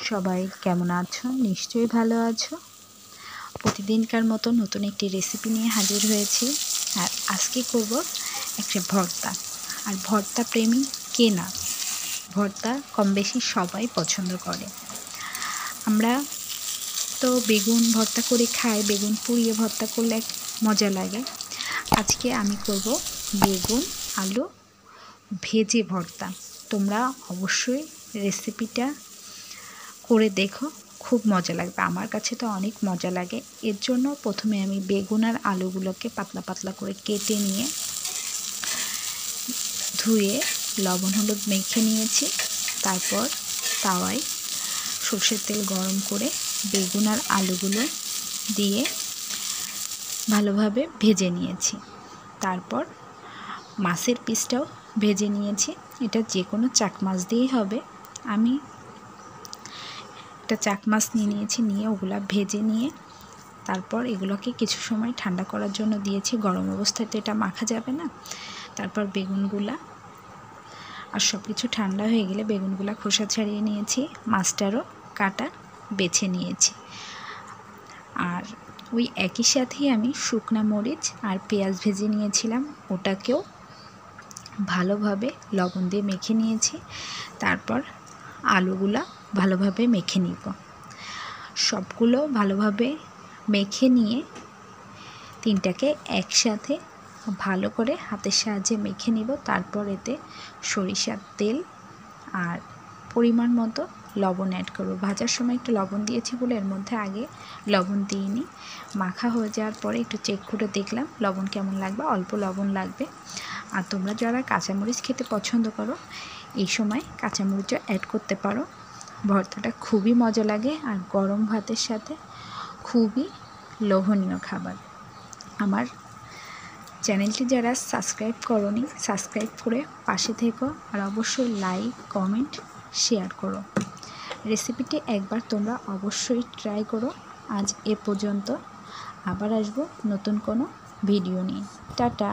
সবাই কেমন আছো? নিশ্চয়ই ভালো আছো। প্রতিদিনকার মতো নতুন একটি রেসিপি নিয়ে হাজির হয়েছি। আর আজকে করব একটা ভর্তা। আর ভর্তা প্রেমী কে না? ভর্তা কম বেশি সবাই পছন্দ করে। আমরা তো বেগুন ভর্তা করে খাই, বেগুন পুড়িয়ে ভর্তা করলে মজা লাগে। আজকে আমি করব বেগুন আলু ভেজে ভর্তা। তোমরা অবশ্যই রেসিপিটা করে দেখো, খুব মজা লাগবে। আমার কাছে তো অনেক মজা লাগে। এর জন্য প্রথমে আমি বেগুন আর আলুগুলোকে পাতলা পাতলা করে কেটে নিয়ে ধুয়ে লবণ হলুদ মেখে নিয়েছি। তারপর তাওয়ায় সরষের তেল গরম করে বেগুন আর আলুগুলো দিয়ে ভালোভাবে ভেজে নিয়েছি। তারপর মাছের পিসটাও ভেজে নিয়েছি। এটা যে কোনো চাক মাছ দিয়েই হবে। আমি একটা চাক মাছ নিয়েছি, নিয়ে ওগুলা ভেজে নিয়ে তারপর এগুলোকে কিছু সময় ঠান্ডা করার জন্য দিয়েছি। গরম অবস্থায় তো এটা মাখা যাবে না। তারপর বেগুনগুলা আর সব কিছু ঠান্ডা হয়ে গেলে বেগুনগুলা খোসা ছাড়িয়ে নিয়েছি, মাছটারও কাটা বেছে নিয়েছি। আর ওই একই সাথেই আমি শুকনা মরিচ আর পেঁয়াজ ভেজে নিয়েছিলাম, ওটাকেও ভালোভাবে লবণ দিয়ে মেখে নিয়েছি। তারপর আলুগুলা ভালোভাবে মেখে নিব। সবগুলো ভালোভাবে মেখে নিয়ে তিনটাকে একসাথে ভালো করে হাতের সাহায্যে মেখে নিব। তারপর এতে সরিষার তেল আর পরিমাণ মতো লবণ অ্যাড করব। ভাজার সময় একটু লবণ দিয়েছি বলে এর মধ্যে আগে লবণ দিইনি। মাখা হয়ে যাওয়ার পরে একটু চেক করে দেখলাম লবণ কেমন লাগবে, অল্প লবণ লাগবে। আর তোমরা যারা কাঁচামরিচ খেতে পছন্দ করো এই সময় কাঁচামরিচও অ্যাড করতে পারো। ভর্তাটা খুবই মজা লাগে আর গরম ভাতের সাথে খুবই লোভনীয় খাবার। আমার চ্যানেলটি যারা সাবস্ক্রাইব করোনি সাবস্ক্রাইব করে পাশে থেকো, আর অবশ্যই লাইক কমেন্ট শেয়ার করো। রেসিপিটি একবার তোমরা অবশ্যই ট্রাই করো। আজ এ পর্যন্ত, আবার আসবো নতুন কোনো ভিডিও নিয়ে। টাটা।